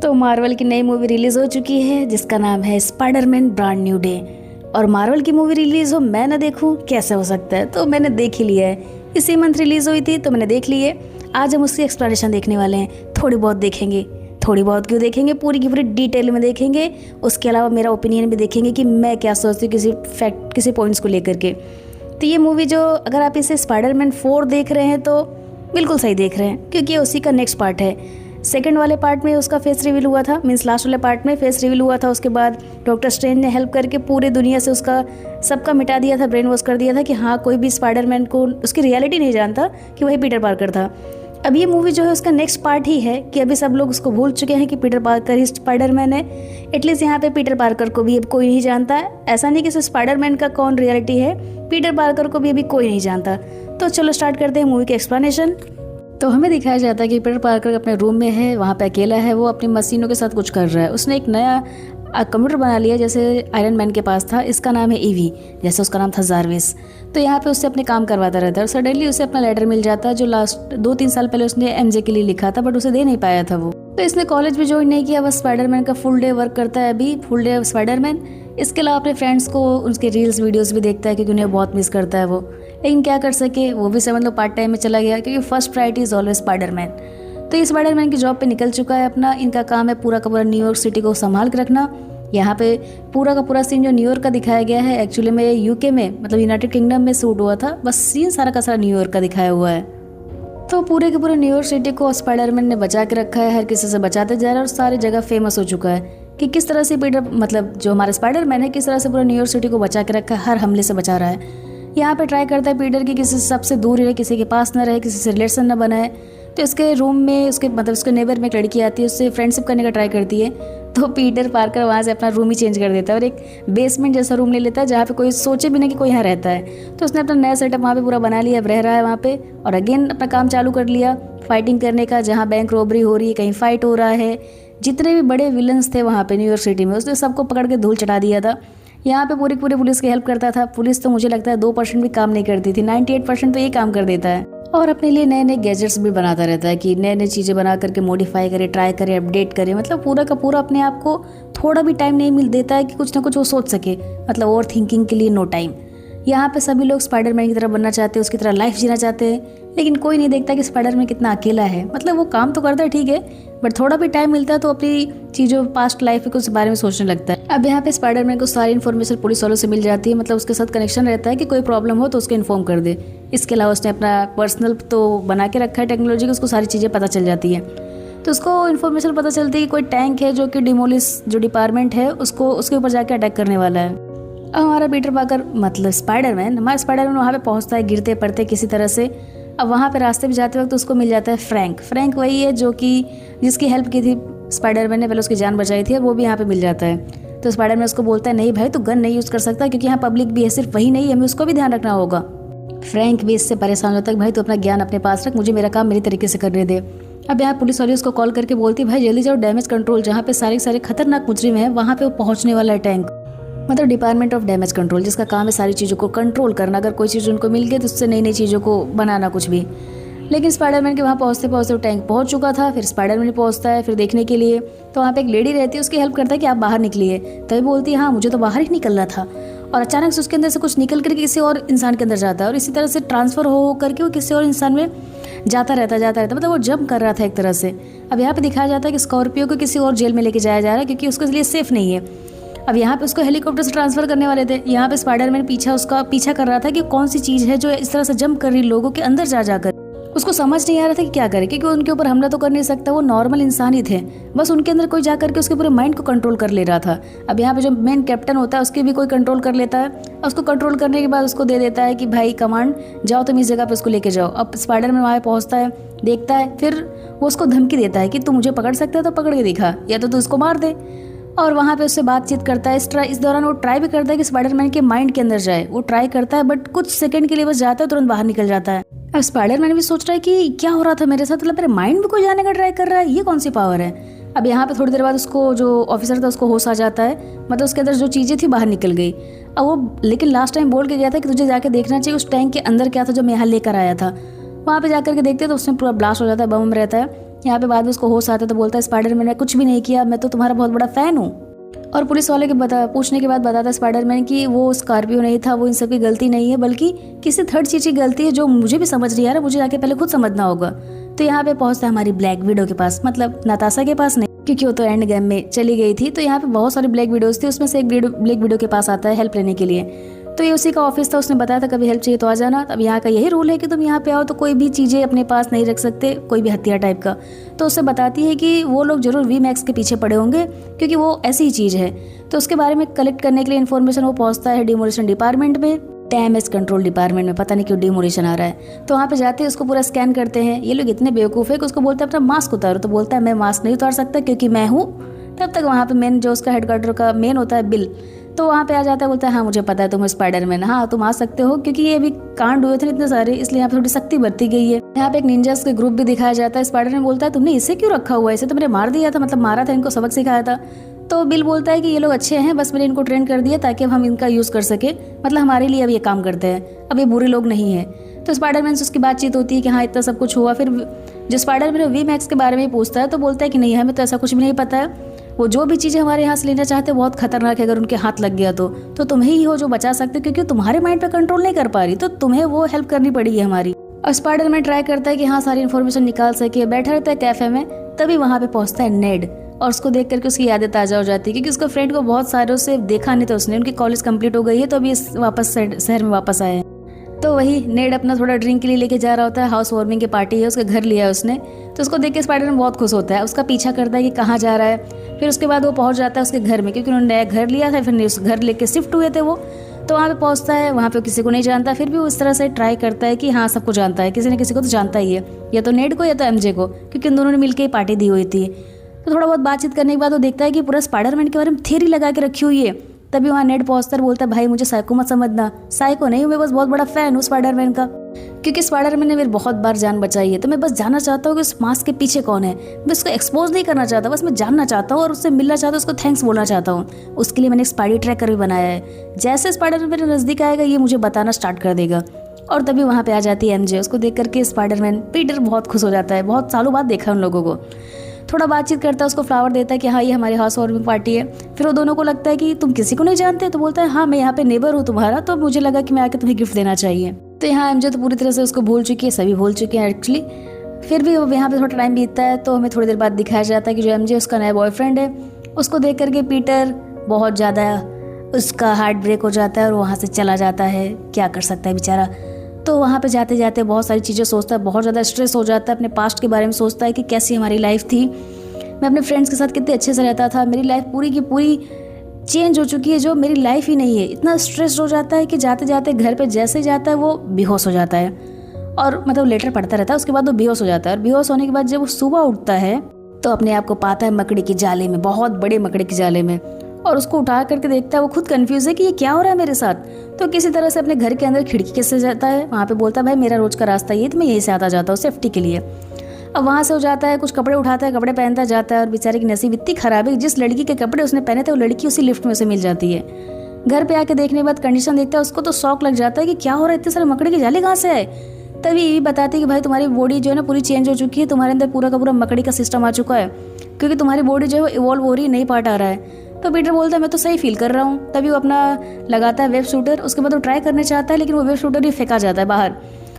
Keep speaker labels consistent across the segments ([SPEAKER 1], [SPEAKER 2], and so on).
[SPEAKER 1] तो मार्वल की नई मूवी रिलीज़ हो चुकी है जिसका नाम है स्पाइडरमैन ब्रांड न्यू डे। और मार्वल की मूवी रिलीज़ हो मैं ना देखूं कैसे हो सकता है, तो मैंने देख ही लिया है। इसी मंथ रिलीज़ हुई थी तो मैंने देख ली है। आज हम उसकी एक्सप्लेनेशन देखने वाले हैं। थोड़ी बहुत देखेंगे, थोड़ी बहुत क्यों देखेंगे, पूरी की पूरी डिटेल में देखेंगे। उसके अलावा मेरा ओपिनियन भी देखेंगे कि मैं क्या सोचती हूँ किसी पॉइंट्स को लेकर के। तो ये मूवी जो अगर आप इसे स्पाइडरमैन 4 देख रहे हैं तो बिल्कुल सही देख रहे हैं, क्योंकि ये उसी का नेक्स्ट पार्ट है। सेकंड वाले पार्ट में उसका फेस रिवील हुआ था, मीन्स लास्ट वाले पार्ट में फेस रिवील हुआ था। उसके बाद डॉक्टर स्ट्रेंज ने हेल्प करके पूरी दुनिया से उसका सबका मिटा दिया था, ब्रेन वॉश कर दिया था कि हाँ कोई भी स्पाइडरमैन को उसकी रियलिटी नहीं जानता कि वही पीटर पार्कर था। अब ये मूवी जो है उसका नेक्स्ट पार्ट ही है कि अभी सब लोग उसको भूल चुके हैं कि पीटर पार्कर ही स्पाइडरमैन है। एटलीस्ट यहाँ पे पीटर पार्कर को भी अब कोई नहीं जानता है। ऐसा नहीं कि सिर्फ स्पाइडरमैन का कौन रियलिटी है, पीटर पार्कर को भी अभी कोई नहीं जानता। तो चलो स्टार्ट करते हैं मूवी की एक्सप्लेनेशन। तो हमें दिखाया जाता है कि पीटर पार्कर अपने रूम में है, वहाँ पे अकेला है। वो अपनी मशीनों के साथ कुछ कर रहा है। उसने एक नया कंप्यूटर बना लिया जैसे आयरन मैन के पास था। इसका नाम है ईवी, जैसे उसका नाम था जारविस। तो यहाँ पे उससे अपने काम करवाता रहता है और सडनली उसे अपना लेटर मिल जाता है जो लास्ट 2-3 साल पहले उसने एमजे के लिए लिखा था, बट उसे दे नहीं पाया था वो। तो इसने कॉलेज भी ज्वाइन नहीं किया, बस स्पाइडरमैन का फुल डे वर्क करता है अभी, फुल डे स्पाइडरमैन। इसके अलावा अपने फ्रेंड्स को उनके रील्स वीडियोस भी देखता है क्योंकि उन्हें बहुत मिस करता है वो। लेकिन क्या कर सके, वो भी समझ लो पार्ट टाइम में चला गया क्योंकि first priority is always Spiderman. तो ये स्पाइडरमैन की जॉब पे निकल चुका है अपना। इनका काम है पूरा का पूरा न्यूयॉर्क सिटी को संभाल के रखना। यहाँ पे पूरा का पूरा सीन जो न्यूयॉर्क का दिखाया गया है एक्चुअली में यूके में, मतलब यूनाइटेड किंगडम में शूट हुआ था। बस सीन सारा का सारा न्यूयॉर्क का दिखाया हुआ है। तो पूरे के पूरे न्यूयॉर्क सिटी को स्पाइडरमैन ने बचा के रखा है, हर किसी से बचाते जा रहा है और सारी जगह फेमस हो चुका है कि किस तरह से पीटर मतलब जो हमारे स्पाइडरमैन है किस तरह से पूरा न्यूयॉर्क सिटी को बचा के रखा है, हर हमले से बचा रहा है। यहाँ पे ट्राई करता है पीटर की किसी से सबसे दूर ही रहे, किसी के पास न रहे, किसी से रिलेशन न बनाए। तो इसके रूम में उसके नेबर में एक लड़की आती है, उससे फ्रेंडशिप करने का ट्राई करती है। तो पीटर पार्कर वहाँ से अपना रूम ही चेंज कर देता है और एक बेसमेंट जैसा रूम ले लेता है जहाँ पे कोई सोचे भी नहीं कि कोई यहाँ रहता है। तो उसने अपना नया सेटअप वहाँ पे पूरा बना लिया, अब रह रहा है वहाँ पे। और अगेन अपना काम चालू कर लिया फाइटिंग करने का, जहाँ बैंक रॉबरी हो रही है, कहीं फाइट हो रहा है। जितने भी बड़े विलन्स थे वहाँ पे न्यूयॉर्क सिटी में उसने सबको पकड़ के धूल चटा दिया था। यहाँ पे पूरी पुलिस की हेल्प करता था। पुलिस तो मुझे लगता है 2% भी काम नहीं करती थी, 98% तो ये काम कर देता है। और अपने लिए नए नए गैजेट्स भी बनाता रहता है कि नए नए चीज़ें बना करके मॉडिफाई करे, ट्राई करे, अपडेट करे। मतलब पूरा का पूरा अपने आप को थोड़ा भी टाइम नहीं मिल देता है कि कुछ ना कुछ वो सोच सके। मतलब ओवर थिंकिंग के लिए नो टाइम। यहाँ पे सभी लोग स्पाइडरमैन की तरह बनना चाहते हैं, उसकी तरह लाइफ जीना चाहते हैं, लेकिन कोई नहीं देखता कि स्पाइडरमैन कितना अकेला है। मतलब वो काम तो करता है ठीक है, बट थोड़ा भी टाइम मिलता है तो अपनी चीज़ों पास्ट लाइफ के कुछ बारे में सोचने लगता है। अब यहाँ पे स्पाइडरमैन को सारी इन्फॉर्मेशन पुलिस वालों से मिल जाती है, मतलब उसके साथ कनेक्शन रहता है कि कोई प्रॉब्लम हो तो उसको इन्फॉर्म कर दे। इसके अलावा उसने अपना पर्सनल तो बना के रखा है टेक्नोलॉजी की, उसको सारी चीज़ें पता चल जाती है। तो उसको इन्फॉर्मेशन पता चलती है कि कोई टैंक है जो कि डिमोलिश जो डिपार्टमेंट है उसको उसके ऊपर जाके अटैक करने वाला है। अब हमारा पीटर पार्कर मतलब हमारा स्पाइडरमैन वहाँ पे पहुँचता है गिरते पड़ते किसी तरह से। अब वहाँ पे रास्ते में जाते वक्त उसको मिल जाता है फ्रैंक वही है जो कि जिसकी हेल्प की थी स्पाइडरमैन ने, पहले उसकी जान बचाई थी, वो भी यहाँ पे मिल जाता है। तो स्पाइडरमैन उसको बोलता है नहीं भाई तू गन नहीं यूज़ कर सकता क्योंकि यहाँ पब्लिक भी है, सिर्फ वही नहीं हमें उसको भी ध्यान रखना होगा। फ्रैंक भी इससे परेशान होता है भाई तू अपना ज्ञान अपने पास रख, मुझे मेरा काम मेरी तरीके से करने दे। अब यहाँ पुलिस वाली उसको कॉल करके बोलती है भाई जल्दी जाओ डैमेज कंट्रोल, जहाँ पे सारे खतरनाक मुजरिम है वहाँ पे वो पहुँचने वाला है टैंक, मतलब डिपार्टमेंट ऑफ डैमेज कंट्रोल, जिसका काम है सारी चीज़ों को कंट्रोल करना। अगर कोई चीज़ उनको मिल गई तो उससे नई नई चीज़ों को बनाना कुछ भी। लेकिन स्पाइडरमैन के वहाँ पहुँचते वो टैंक पहुँच चुका था। फिर स्पाइडरमैन पहुँचता है फिर देखने के लिए, तो वहाँ पे एक लेडी रहती है, उसकी हेल्प करता है कि आप बाहर निकलिए। तभी बोलती है हाँ मुझे तो बाहर ही निकलना था। और अचानक से उसके अंदर से कुछ निकल करके किसी और इंसान के अंदर जाता है और इसी तरह से ट्रांसफ़र हो करके वो किसी और इंसान में जाता रहता मतलब वो जंप कर रहा था एक तरह से। अब यहाँ पे दिखाया जाता है कि स्कॉर्पियो को किसी और जेल में लेके जाया जा रहा है क्योंकि उसके लिए सेफ नहीं है। अब यहाँ पे उसको हेलीकॉप्टर से ट्रांसफर करने वाले थे। यहाँ पे स्पाइडरमैन उसका पीछा कर रहा था कि कौन सी चीज़ है जो इस तरह से जंप कर रही लोगों के अंदर जाकर। उसको समझ नहीं आ रहा था कि क्या करे, क्योंकि उनके ऊपर हमला तो कर नहीं सकता, वो नॉर्मल इंसान ही थे, बस उनके अंदर कोई जाकर के उसके पूरे माइंड को कंट्रोल कर ले रहा था। अब यहाँ पे जो मेन कैप्टन होता है उसके भी कोई कंट्रोल कर लेता है। उसको कंट्रोल करने के बाद उसको दे देता है कि भाई कमांड जाओ तुम इस जगह पे उसको लेके जाओ। अब स्पाइडरमैन वहाँ पहुँचता है, देखता है, फिर वो उसको धमकी देता है कि तू मुझे पकड़ सकता है तो पकड़ के दिखा, या तो तू उसको मार दे। और वहाँ पे उससे बातचीत करता है। इस दौरान वो ट्राई भी करता है कि स्पाइडरमैन के माइंड के अंदर जाए। वो ट्राई करता है बट कुछ सेकंड के लिए बस जाता है, तुरंत बाहर निकल जाता है। अब स्पाइडरमैन भी सोच रहा है कि क्या हो रहा था मेरे साथ, मतलब मेरे माइंड में कोई जाने का ट्राई कर रहा है, ये कौन सी पावर है। अब यहाँ पे थोड़ी देर बाद उसको जो ऑफिसर था उसको होश आ जाता है, मतलब उसके अंदर जो चीज़ें थी बाहर निकल गई। अब वो लेकिन लास्ट टाइम बोल के गया था कि तुझे जाके देखना चाहिए उस टैंक के अंदर क्या था जो मैं यहाँ लेकर आया था। वहाँ पे जाकर के देखते तो उसमें पूरा ब्लास्ट हो जाता है, बम रहता है। यहाँ पे बाद में उसको होश आता है तो बोलता है स्पाइडरमैन ने कुछ भी नहीं किया, मैं तो तुम्हारा बहुत बड़ा फ़ैन हूँ। और पुलिस वाले के पूछने के बाद बताता स्पाइडरमैन कि वो स्कॉर्पियो नहीं था, वो इन सब की गलती नहीं है, बल्कि किसी थर्ड चीज़ की गलती है जो मुझे भी समझ नहीं आ रहा, मुझे जाके पहले खुद समझना होगा। तो यहाँ पे पहुंचता है हमारी ब्लैक विडो के पास, मतलब नताशा के पास नहीं, क्योंकि वो तो एंड गेम में चली गई थी। तो यहाँ पे बहुत सारी ब्लैक विडोज थी, उसमें से एक ब्लैक विडो के पास आता है हेल्प लेने के लिए। तो ये उसी का ऑफिस था, उसने बताया था कभी हेल्प चाहिए तो आ जाना। अब यहाँ का यही रूल है कि तुम यहाँ पे आओ तो कोई भी चीज़ें अपने पास नहीं रख सकते, कोई भी हथियार टाइप का। तो उससे बताती है कि वो लोग जरूर वीमैक्स के पीछे पड़े होंगे, क्योंकि वो ऐसी ही चीज़ है। तो उसके बारे में कलेक्ट करने के लिए इन्फॉर्मेशन वो पहुँचता है डिमोलिशन डिपार्टमेंट में, डैमेज कंट्रोल डिपार्टमेंट में। पता नहीं क्यों डिमोलिशन आ रहा है। तो वहाँ पे जाते हैं, उसको पूरा स्कैन करते हैं। ये लोग इतने बेवकूफ़ है कि उसको बोलते हैं अपना मास्क उतारो, तो बोलता है मैं मास्क नहीं उतार सकता क्योंकि मैं हूँ। तब तक वहाँ पे मेन जो उसका हेडक्वार्टर का मेन होता है बिल, तो वहाँ पे आ जाता है, बोलता है हाँ मुझे पता है तुम स्पाइडरमैन, हाँ तुम आ सकते हो, क्योंकि ये अभी कांड हुए थे इतने सारे, इसलिए यहाँ पे थोड़ी सख्ती बरती गई है। यहाँ पे एक निंजास के ग्रुप भी दिखाया जाता है। स्पाइडरमैन बोलता है तुमने इसे क्यों रखा हुआ है, इसे तो मैंने मार दिया था, मतलब मारा था, इनको सबक सिखाया था। तो बिल बोलता है कि ये लोग अच्छे हैं, बस मैंने इनको ट्रेन कर दिया ताकि अब हम इनका यूज़ कर सके, मतलब हमारे लिए अब ये काम करते हैं, अब ये बुरे लोग नहीं हैं। तो स्पाइडरमैन से उसकी बातचीत होती है कि हाँ इतना सब कुछ हुआ। फिर जो स्पाइडरमैन वीमैक्स के बारे में पूछता है तो बोलता है कि नहीं हमें तो ऐसा कुछ भी नहीं पता है, वो जो भी चीज़ें हमारे यहाँ से लेना चाहते हैं बहुत खतरनाक है, अगर उनके हाथ लग गया तो तुम्हें ही हो जो बचा सकते, क्योंकि तुम्हारे माइंड पे कंट्रोल नहीं कर पा रही, तो तुम्हें वो हेल्प करनी पड़ेगी हमारी। और स्पाइडरमैन ट्राई करता है कि हाँ सारी इन्फॉर्मेशन निकाल सके, बैठा रहता है कैफे में। तभी वहाँ पे पहुँचता है नेड, और उसको देख करके उसकी यादें ताज़ा हो जाती है, क्योंकि उसका फ्रेंड को बहुत सारों से देखा नहीं था उसने, उनकी कॉलेज कंप्लीट हो गई है तो अभी वापस शहर में वापस आए हैं। तो वही नेड अपना थोड़ा ड्रिंक के लिए लेके जा रहा होता है, हाउस वार्मिंग की पार्टी है, उसके घर लिया है उसने। तो उसको देख के स्पाइडरमैन बहुत खुश होता है, उसका पीछा करता है कि कहाँ जा रहा है। फिर उसके बाद वो पहुंच जाता है उसके घर में, क्योंकि उन्होंने नया घर लिया था, फिर उस घर लेके शिफ्ट हुए थे वो। तो वहाँ पे पहुँचता है, वहाँ पे किसी को नहीं जानता, फिर भी वो इस तरह से ट्राई करता है कि हाँ सबको जानता है, किसी न किसी को तो जानता ही है, या तो नेड को या तो एमजे को, क्योंकि उन दोनों ने मिलकर ही पार्टी दी हुई थी। तो थोड़ा बहुत बातचीत करने के बाद वो देखता है कि पूरा स्पाइडरमैन के बारे में थ्योरी लगा के रखी हुई है। तभी वहाँ नेड पहुँचता है, बोलता है भाई मुझे साइको मत समझना, साइको नहीं हूँ मैं, बस बहुत बड़ा फैन हूँ स्पाइडरमैन का, क्योंकि स्पाइडरमैन ने मेरी बहुत बार जान बचाई है। तो मैं बस जानना चाहता हूँ कि उस मास्क के पीछे कौन है, मैं उसको एक्सपोज नहीं करना चाहता, बस मैं जानना चाहता हूँ और उससे मिलना चाहता हूँ, उसको थैंक्स बोलना चाहता हूँ। उसके लिए मैंने एक स्पाइडी ट्रैकर भी बनाया है, जैसे स्पाइडरमैन मेरे नज़दीक आएगा ये मुझे बताना स्टार्ट कर देगा। और तभी वहाँ पे आ जाती है एमजे, उसको देख करके स्पाइडरमैन पीटर बहुत खुश हो जाता है, बहुत सालों बाद देखा है उन लोगों को। थोड़ा बातचीत करता है, उसको फ्लावर देता है कि हाँ ये हमारे हाउस वार्मिंग पार्टी है। फिर वो दोनों को लगता है कि तुम किसी को नहीं जानते, तो बोलता है हाँ मैं यहाँ पे नेबर हूँ तुम्हारा, तो मुझे लगा कि मैं आके तुम्हें गिफ्ट देना चाहिए। तो यहाँ एमजे तो पूरी तरह से उसको भूल चुकी है, सभी भूल चुके हैं एक्चुअली। फिर भी यहाँ पे थोड़ा टाइम बीतता है तो हमें थोड़ी देर बाद दिखाया जाता है कि जो एमजे उसका नया बॉयफ्रेंड है, उसको देख करके पीटर बहुत ज़्यादा उसका हार्ट ब्रेक हो जाता है और वहाँ से चला जाता है। क्या कर सकता है बेचारा। तो वहाँ पे जाते जाते बहुत सारी चीज़ें सोचता है, बहुत ज़्यादा स्ट्रेस हो जाता है, अपने पास्ट के बारे में सोचता है कि कैसी हमारी लाइफ थी, मैं अपने फ्रेंड्स के साथ कितने अच्छे से रहता था, मेरी लाइफ पूरी की पूरी चेंज हो चुकी है, जो मेरी लाइफ ही नहीं है। इतना स्ट्रेस हो जाता है कि जाते जाते घर पे जैसे जाता है वो बेहोश हो जाता है, और मतलब लेटर पढ़ता रहता है, उसके बाद वो बेहोश हो जाता है। और बेहोश होने के बाद जब वो सुबह उठता है तो अपने आप को पाता है मकड़ी की जाले में, बहुत बड़े मकड़ी की जाले में, और उसको उठा करके देखता है, वो खुद कंफ्यूज है कि ये क्या हो रहा है मेरे साथ। तो किसी तरह से अपने घर के अंदर खिड़की कैसे जाता है, वहाँ पे बोलता है भाई मेरा रोज का रास्ता ये, तो मैं यहीं से आता जाता हूँ सेफ्टी के लिए। अब वहाँ से हो जाता है, कुछ कपड़े उठाता है, कपड़े पहनता जाता है, और बेचारे की नसीब इतनी खराब है, जिस लड़की के कपड़े उसने पहने थे वो लड़की उसी लिफ्ट में उसे मिल जाती है। घर पे आके देखने के बाद कंडीशन देखता है, उसको तो शौक लग जाता है कि क्या हो रहा है, इतने सारे मकड़ी के जाले कहाँ से आए। तभी ये भी बताती है कि भाई तुम्हारी बॉडी जो है ना पूरी चेंज हो चुकी है, तुम्हारे अंदर पूरा का पूरा मकड़ी का सिस्टम आ चुका है, क्योंकि तुम्हारी बॉडी जो है इवॉल्व हो रही है, नई पार्ट आ रहा है। तो पीटर बोलता है मैं तो सही फील कर रहा हूँ। तभी वो अपना लगाता है वेब शूटर, उसके बाद वो ट्राई करने चाहता है, लेकिन वो वेब शूटर ही फेंका जाता है बाहर।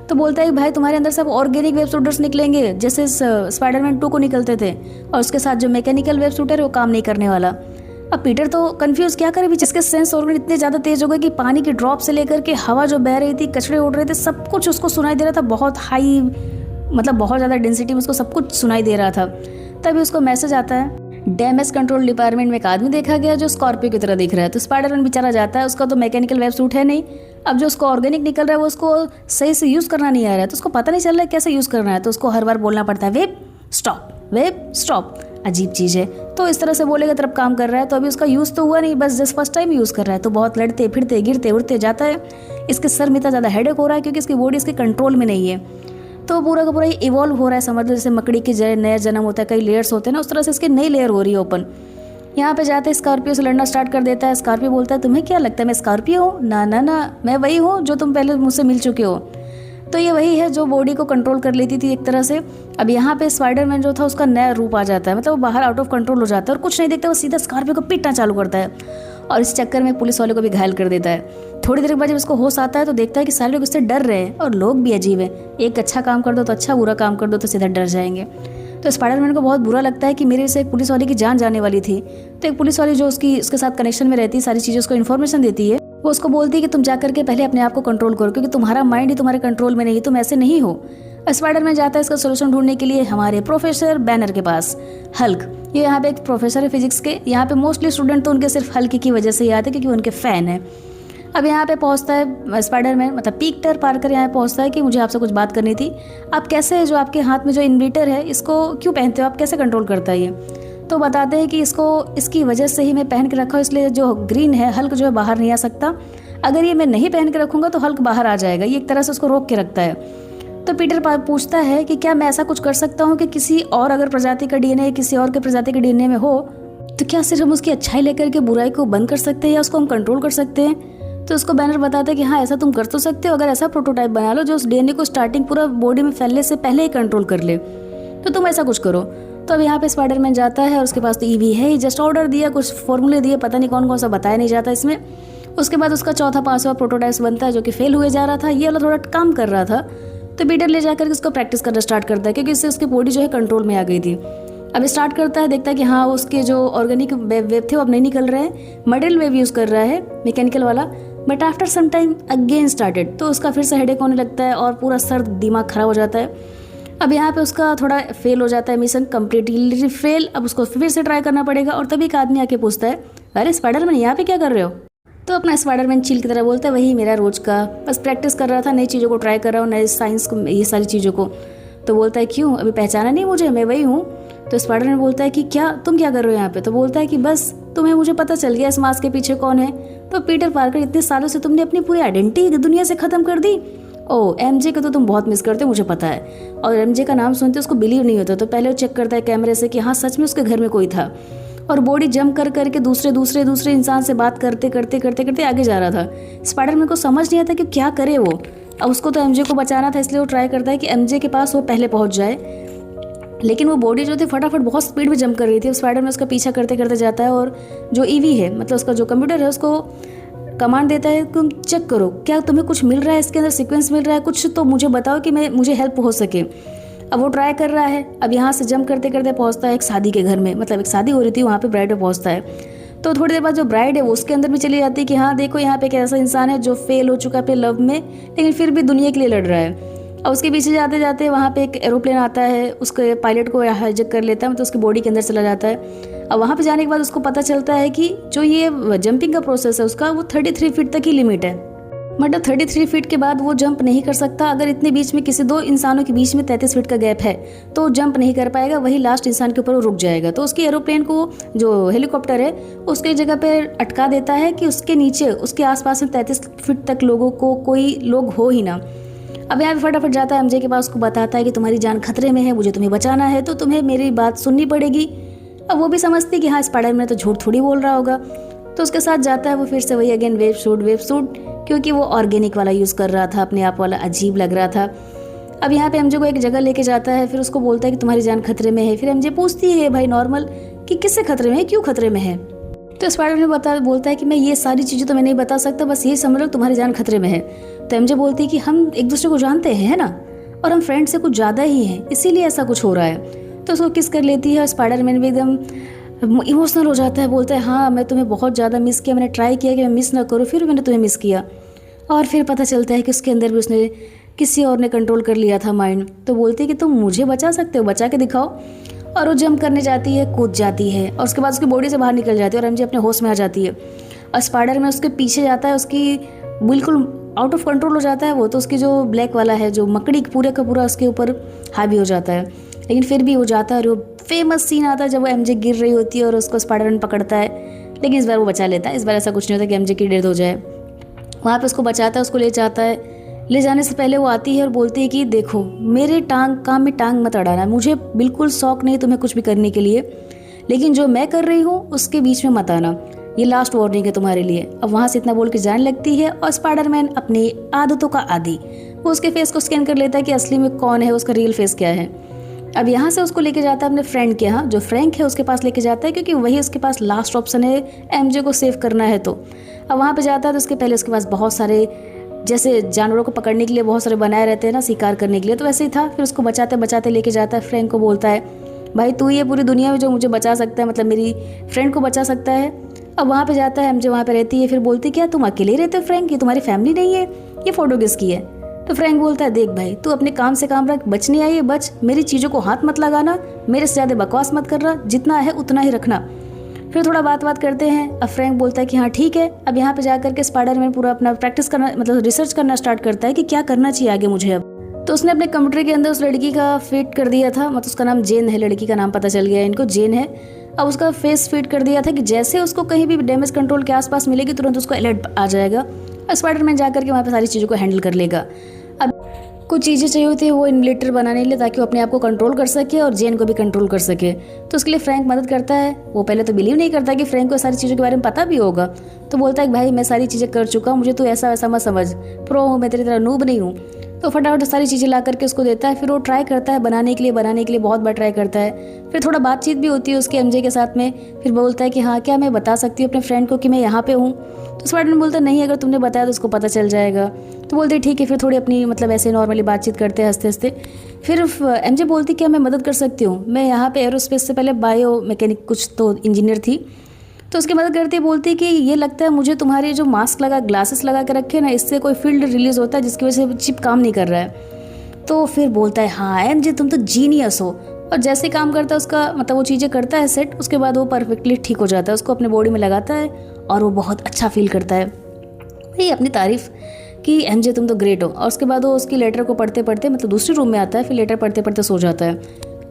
[SPEAKER 1] तो बोलता है भाई तुम्हारे अंदर सब ऑर्गेनिक वेब शूटर्स निकलेंगे, जैसे स्पाइडरमैन 2 को निकलते थे, और उसके साथ जो मैकेनिकल वेब शूटर है वो काम नहीं करने वाला। अब पीटर तो कंफ्यूज क्या करे, जिसके सेंस ऑर्गन इतने ज़्यादा तेज हो गए कि पानी की ड्रॉप से लेकर के हवा जो बह रही थी, कचरे उड़ रहे थे, सब कुछ उसको सुनाई दे रहा था, बहुत हाई मतलब बहुत ज़्यादा डेंसिटी में उसको सब कुछ सुनाई दे रहा था। तभी उसको मैसेज आता है, डैमेज कंट्रोल डिपार्टमेंट में एक आदमी देखा गया जो स्कॉर्पियो की तरह दिख रहा है। तो स्पाइडरमैन बेचारा जाता है, उसका तो मैकेनिकल वेब सूट है नहीं, अब जो उसको ऑर्गेनिक निकल रहा है वो उसको सही से यूज़ करना नहीं आ रहा है, तो उसको पता नहीं चल रहा है कैसे यूज़ करना है। तो उसको हर बार बोलना पड़ता है वेब स्टॉप, अजीब चीज़ है। तो इस तरह से बोलेगा तरफ काम कर रहा है। तो अभी उसका यूज़ तो हुआ नहीं, बस जस्ट फर्स्ट टाइम यूज़ कर रहा है, तो बहुत लड़ते फिरते गिरते उड़ते जाता है। इसके सर में इतना ज़्यादा हेडेक हो रहा है क्योंकि इसकी बॉडी इसके कंट्रोल में नहीं है। तो पूरा का पूरा इवॉल्व हो रहा है, समझ लो जैसे मकड़ी के नया जन्म होता है, कई लेयर्स होते हैं ना, उस तरह से इसकी नई लेयर हो रही है ओपन। यहाँ पे जाते स्कॉर्पियो से लड़ना स्टार्ट कर देता है। स्कॉर्पियो बोलता है तुम्हें क्या लगता है मैं स्कॉर्पियो हूँ? ना, मैं वही हूँ जो तुम पहले मुझसे मिल चुके हो। तो ये वही है जो बॉडी को कंट्रोल कर लेती थी एक तरह से। अब यहाँ पे स्पाइडरमैन जो था उसका नया रूप आ जाता है, मतलब वो बाहर आउट ऑफ कंट्रोल हो जाता है और कुछ नहीं देखता, वो सीधा स्कॉर्पियो को पीटना चालू करता है और इस चक्कर में पुलिस वाले को भी घायल कर देता है। थोड़ी देर के बाद जब उसको होश आता है तो देखता है कि सारे लोग उससे डर रहे हैं और लोग भी अजीब है। एक अच्छा काम कर दो तो अच्छा, बुरा काम कर दो तो सीधा डर जाएंगे। तो स्पाइडरमैन को बहुत बुरा लगता है कि मेरे से एक पुलिस वाले की जान जाने वाली थी। तो एक पुलिस वाली जो उसके साथ कनेक्शन में रहती है, सारी चीज़ें उसको इन्फॉर्मेशन देती है, वो उसको बोलती है कि तुम जाकर के पहले अपने आप को कंट्रोल करो, क्योंकि तुम्हारा माइंड ही तुम्हारे कंट्रोल में नहीं है, तुम ऐसे नहीं हो। स्पाइडरमैन जाता है इसका सोल्यूशन ढूंढने के लिए हमारे प्रोफेसर बैनर के पास। हल्क, ये यहाँ पे एक प्रोफेसर है फिजिक्स के। यहाँ पे मोस्टली स्टूडेंट तो उनके सिर्फ हल्क की वजह से ही आते हैं, क्योंकि उनके फ़ैन है। अब यहाँ पे पहुँचता है स्पाइडरमैन, मतलब पीटर पार्कर यहाँ पहुँचता है कि मुझे आपसे कुछ बात करनी थी। आप कैसे, जो आपके हाथ में जो इन्वर्टर है इसको क्यों पहनते हो, आप कैसे कंट्रोल करता है ये? तो बताते हैं कि इसकी वजह से ही मैं पहन के रखा हूँ, इसलिए जो ग्रीन है हल्क जो है बाहर नहीं आ सकता। अगर ये मैं नहीं पहन के रखूँगा तो हल्क बाहर आ जाएगा, ये एक तरह से उसको रोक के रखता है। तो पीटर पूछता है कि क्या मैं ऐसा कुछ कर सकता हूँ कि किसी और अगर प्रजाति का डीएनए किसी और के प्रजाति के डीएनए में हो तो क्या सिर्फ हम उसकी अच्छाई लेकर के बुराई को बंद कर सकते हैं या उसको हम कंट्रोल कर सकते हैं? तो उसको बैनर बताता है कि हाँ, ऐसा तुम कर तो सकते हो, अगर ऐसा प्रोटोटाइप बना लो जो उस डीएनए को स्टार्टिंग पूरा बॉडी में फैलने से पहले ही कंट्रोल कर ले, तो तुम ऐसा कुछ करो। तो अब यहाँ पे स्पाइडरमैन जाता है और उसके पास तो ईवी है, जस्ट ऑर्डर दिया, कुछ फॉर्मूले दिए, पता नहीं कौन कौन सा बताया नहीं जाता इसमें। उसके बाद उसका चौथा पांचवा प्रोटोटाइप बनता है जो कि फेल हुए जा रहा था, ये वाला थोड़ा काम कर रहा था। तो पीटर ले जाकर उसको प्रैक्टिस करना स्टार्ट करता है, क्योंकि इससे उसकी बॉडी जो है कंट्रोल में आ गई थी। अब स्टार्ट करता है, देखता है कि हाँ उसके जो ऑर्गेनिक वेब थे वो अब नहीं निकल रहे हैं, मटेरियल वेब यूज़ कर रहा है मैकेनिकल वाला। But after some time again started, तो उसका फिर से हेडेक होने लगता है और पूरा सर दिमाग खराब हो जाता है। अब यहाँ पे उसका थोड़ा फेल हो जाता है, मिशन कम्प्लीटली फेल। अब उसको फिर से ट्राई करना पड़ेगा और तभी एक आदमी आके पूछता है, अरे स्पाइडरमैन यहाँ पे क्या कर रहे हो? तो अपना स्पाइडरमैन चिल की तरह बोलता है, वही मेरा रोज का, बस प्रैक्टिस कर रहा था, नई चीज़ों को ट्राई कर रहा हूँ, नए साइंस को, ये सारी चीज़ों को। तो बोलता है क्यों, अभी पहचाना नहीं मुझे, मैं वही हूँ। तो स्पाइडरमैन बोलता है कि क्या तुम क्या कर रहे हो यहाँ पे? तो बोलता है कि बस तुम्हें मुझे पता चल गया इस मास्क के पीछे कौन है। तो पीटर पार्कर, इतने सालों से तुमने अपनी पूरी आइडेंटिटी दुनिया से ख़त्म कर दी। ओ एमजे को तो तुम बहुत मिस करते हो, मुझे पता है। और एमजे का नाम सुनते उसको बिलीव नहीं होता, तो पहले वो चेक करता है कैमरे से कि हाँ सच में उसके घर में कोई था, और बॉडी जंप कर करके दूसरे इंसान से बात करते करते आगे जा रहा था। स्पाइडरमैन को समझ नहीं आता कि क्या करे वो। अब उसको तो एमजे को बचाना था, इसलिए वो ट्राई करता है कि एमजे के पास वो पहले पहुंच जाए। लेकिन वो बॉडी जो थी फटाफट बहुत स्पीड में जंप कर रही थी। स्पाइडरमैन उसका पीछा करते करते जाता है और जो ईवी है, मतलब उसका जो कंप्यूटर है, उसको कमांड देता है तुम चेक करो क्या तुम्हें कुछ मिल रहा है, इसके अंदर सीक्वेंस मिल रहा है कुछ, तो मुझे बताओ कि मुझे हेल्प हो सके। अब वो ट्राई कर रहा है। अब यहाँ से जंप करते करते पहुँचता है एक शादी के घर में, मतलब एक शादी हो रही थी, वहाँ पे ब्राइड पे पहुँचता है। तो थोड़ी देर बाद जो ब्राइड है वो उसके अंदर भी चली जाती है कि हाँ देखो यहाँ पे एक ऐसा इंसान है जो फेल हो चुका है अपने लव में, लेकिन फिर भी दुनिया के लिए लड़ रहा है। और उसके पीछे जाते जाते वहाँ पे एक एरोप्लेन आता है, उसके पायलट को हाईजैक कर लेता है, मतलब उसकी बॉडी के अंदर चला जाता है। अब वहाँ पे जाने के बाद उसको पता चलता है कि जो ये जंपिंग का प्रोसेस है उसका वो 33 फीट तक ही लिमिट है, मतलब 33 फीट के बाद वो जंप नहीं कर सकता। अगर इतने बीच में किसी दो इंसानों के बीच में 33 फीट का गैप है तो जंप नहीं कर पाएगा, वही लास्ट इंसान के ऊपर वो रुक जाएगा। तो उसकी एरोप्लेन को जो हेलीकॉप्टर है उसके जगह पे अटका देता है कि उसके नीचे उसके आसपास में 33 फीट तक लोगों को कोई लोग हो ही ना। अब यहाँ पे फटाफट जाता है एमजे के पास, उसको बताता है कि तुम्हारी जान खतरे में है, मुझे तुम्हें बचाना है, तो तुम्हें मेरी बात सुननी पड़ेगी। अब वो भी समझती कि हाँ स्पाइडरमैन तो झूठ थोड़ी बोल रहा होगा, तो उसके साथ जाता है। वो फिर से वही अगेन वेब सूट, क्योंकि वो ऑर्गेनिक वाला यूज़ कर रहा था, अपने आप वाला अजीब लग रहा था। अब यहाँ पे एमजे को एक जगह लेके जाता है, फिर उसको बोलता है कि तुम्हारी जान खतरे में है। फिर एमजे पूछती है भाई नॉर्मल कि किससे खतरे में है, क्यों खतरे में है? तो स्पाइडरमैन बोलता है कि मैं ये सारी चीज़ें तो मैं नहीं बता सकता, बस यही समझ लो तुम्हारी जान खतरे में है। तो एमजे बोलती है कि हम एक दूसरे को जानते हैं, है ना, और हम फ्रेंड से कुछ ज़्यादा ही हैं, इसीलिए ऐसा कुछ हो रहा है। तो उसको किस कर लेती है। स्पाइडरमैन भी एकदम इमोशनल हो जाता है, बोलता है हाँ मैं तुम्हें बहुत ज़्यादा मिस किया, मैंने ट्राई किया कि मैं मिस ना करूँ, फिर मैंने तुम्हें मिस किया। और फिर पता चलता है कि उसके अंदर भी उसने किसी और ने कंट्रोल कर लिया था माइंड। तो बोलती है कि तुम मुझे बचा सकते हो, बचा के दिखाओ। और वो जंप करने जाती है, कूद जाती है, और उसके बाद उसकी बॉडी से बाहर निकल जाती है और एमजे अपने होश में आ जाती है। और स्पाइडरमैन उसके पीछे जाता है, उसकी बिल्कुल आउट ऑफ कंट्रोल हो जाता है वो, तो उसकी जो ब्लैक वाला है जो मकड़ी पूरे का पूरा उसके ऊपर हावी हो जाता है। लेकिन फिर भी वो जाता है और वो फेमस सीन आता है जब वो एमजे गिर रही होती है और उसको स्पाइडरमैन पकड़ता है, लेकिन इस बार वो बचा लेता है। इस बार ऐसा कुछ नहीं होता कि एमजे की डेथ हो जाए। वहाँ पे उसको बचाता है, उसको ले जाता है। ले जाने से पहले वो आती है और बोलती है कि देखो मेरे काम में टांग मत अड़ाना, मुझे बिल्कुल शौक नहीं तुम्हें कुछ भी करने के लिए, लेकिन जो मैं कर रही हूँ उसके बीच में मत आना, ये लास्ट वार्निंग है तुम्हारे लिए। अब वहाँ से इतना बोल के जाने लगती है और स्पाइडरमैन अपनी आदतों का आदी वो उसके फेस को स्कैन कर लेता है कि असली में कौन है, उसका रियल फेस क्या है। अब यहाँ से उसको लेके जाता है अपने फ्रेंड के यहाँ, जो फ्रैंक है उसके पास लेके जाता है, क्योंकि वही उसके पास लास्ट ऑप्शन है एमजे को सेव करना है। तो अब वहाँ पे जाता है तो उसके पहले उसके पास बहुत सारे जैसे जानवरों को पकड़ने के लिए बहुत सारे बनाए रहते हैं ना, शिकार करने के लिए, तो वैसे ही था। फिर उसको बचाते बचाते लेके जाता है, फ्रैंक को बोलता है भाई तू ही है पूरी दुनिया में जो मुझे बचा सकता है, मतलब मेरी फ्रेंड को बचा सकता है। अब वहाँ पे जाता है, एमजे वहाँ पे रहती है। फिर बोलती क्या तुम अकेले रहते हो फ्रैंक, ये तुम्हारी फैमिली नहीं है, ये फोटो किसकी है? तो फ्रैंक बोलता है देख भाई तू अपने काम से काम रख, बचने आई है बच, मेरी चीज़ों को हाथ मत लगाना, मेरे से ज़्यादा बकवास मत करना, जितना है उतना ही रखना। फिर थोड़ा बात करते हैं। अब फ्रैंक बोलता है कि हाँ ठीक है। अब यहाँ पे जाकर के स्पाइडरमैन पूरा अपना प्रैक्टिस करना, मतलब रिसर्च करना स्टार्ट करता है कि क्या करना चाहिए आगे मुझे। अब तो उसने अपने कंप्यूटर के अंदर उस लड़की का फीड कर दिया था, मतलब उसका नाम जेन है, लड़की का नाम पता चल गया इनको जेन है। अब उसका फेस फीड कर दिया था कि जैसे उसको कहीं भी डैमेज कंट्रोल के आसपास मिलेगी तुरंत उसको अलर्ट आ जाएगा और स्पाइडरमैन जाकर के वहाँ पे सारी चीज़ों को हैंडल कर लेगा। अब कुछ चीज़ें चाहिए होती है वो इन्वेलेटर बनाने के लिए, ताकि वो अपने आप को कंट्रोल कर सके और जेन को भी कंट्रोल कर सके। तो उसके लिए फ्रैंक मदद करता है। वो पहले तो बिलीव नहीं करता कि फ्रैंक को सारी चीज़ों के बारे में पता भी होगा, तो बोलता है कि भाई मैं सारी चीज़ें कर चुका हूँ, मुझे तो ऐसा वैसा मत समझ, प्रो हूँ मैं, तेरी तरह नूब नहीं हूँ। तो फटाफट सारी चीज़ें ला करके उसको देता है। फिर वो ट्राई करता है बनाने के लिए बहुत बार ट्राई करता है। फिर थोड़ा बातचीत भी होती है उसके एमजे के साथ में। फिर बोलता है कि हाँ क्या मैं बता सकती हूँ अपने फ्रेंड को कि मैं यहाँ पे हूँ? तो स्पाइडरमैन बोलता है नहीं, अगर तुमने बताया तो उसको पता चल जाएगा। तो बोलते ठीक है। फिर थोड़ी अपनी मतलब ऐसे नॉर्मली बातचीत करते हैं हंसते हंसते। फिर एमजे बोलती क्या मैं मदद कर सकती हूँ, मैं यहाँ पे एरोस्पेस से पहले बायो मैकेनिक कुछ तो इंजीनियर थी, तो उसकी मदद करती है। बोलती कि ये लगता है मुझे तुम्हारे जो मास्क लगा ग्लासेस लगा के रखे ना, इससे कोई फील्ड रिलीज होता है जिसकी वजह से चिप काम नहीं कर रहा है। तो फिर बोलता है हाँ एमजे तुम तो जीनियस हो, और जैसे काम करता है उसका मतलब वो चीज़ें करता है सेट, उसके बाद वो परफेक्टली ठीक हो जाता है, उसको अपने बॉडी में लगाता है और वो बहुत अच्छा फील करता है, ये अपनी तारीफ कि एमजे तुम तो ग्रेट हो। और उसके बाद वो उसकी लेटर को पढ़ते पढ़ते मतलब दूसरी रूम में आता है, फिर लेटर पढ़ते पढ़ते सो जाता है।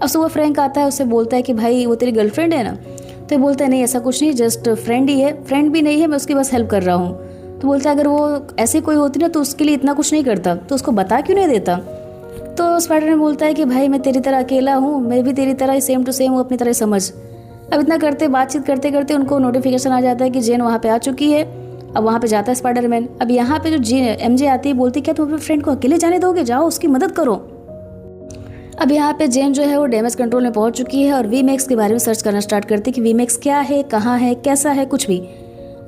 [SPEAKER 1] अब सुबह फ्रैंक आता है, उससे बोलता है कि भाई वो तेरी गर्लफ्रेंड है ना? तो ये बोलता है नहीं ऐसा कुछ नहीं, जस्ट फ्रेंड ही है, फ्रेंड भी नहीं है, मैं उसकी बस हेल्प कर रहा हूँ। तो बोलता है अगर वो ऐसे कोई होती ना तो उसके लिए इतना कुछ नहीं करता, तो उसको बता क्यों नहीं देता? तो स्पाइडरमैन बोलता है कि भाई मैं तेरी तरह अकेला हूँ, मैं भी तेरी तरह सेम टू सेम हूँ, अपनी तरह समझ। अब इतना करते बातचीत करते करते उनको नोटिफिकेशन आ जाता है कि जेन वहाँ पे आ चुकी है। अब वहाँ पे जाता है स्पाइडरमैन। अब यहाँ पे जो एमजे आती है बोलती क्या तुम अपने फ्रेंड को अकेले जाने दोगे, जाओ उसकी मदद करो। अब यहाँ पे जेन जो है वो डैमेज कंट्रोल में पहुँच चुकी है और वीमैक्स के बारे में सर्च करना स्टार्ट करती है कि वीमैक्स क्या है, कहाँ है, कैसा है, कुछ भी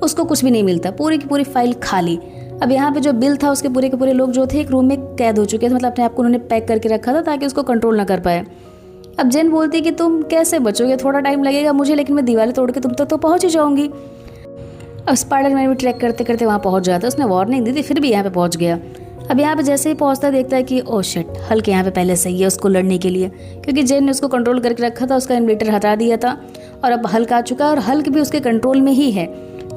[SPEAKER 1] उसको कुछ भी नहीं मिलता, पूरी की पूरी फाइल खाली। अब यहाँ पे जो बिल था उसके पूरे के पूरे लोग जो थे एक रूम में कैद हो चुके थे, मतलब अपने आप को उन्होंने पैक करके रखा था ताकि उसको कंट्रोल ना कर पाए। अब जेन बोलती है कि तुम कैसे बचोगे, थोड़ा टाइम लगेगा मुझे, लेकिन मैं दीवारें तोड़ के तुम तक तो पहुँच ही जाऊँगी। अब स्पाइडरमैन भी ट्रैक करते करते वहाँ पहुँच जाता है, उसने वार्निंग दी थी फिर भी यहाँ पे पहुँच गया। अब यहाँ पे जैसे ही पहुँचता देखता है कि ओ शिट हल्क यहाँ पे पहले सही है उसको लड़ने के लिए, क्योंकि जेन ने उसको कंट्रोल करके रखा था, उसका इन्वेटर हटा दिया था और अब हल्क आ चुका है और हल्क भी उसके कंट्रोल में ही है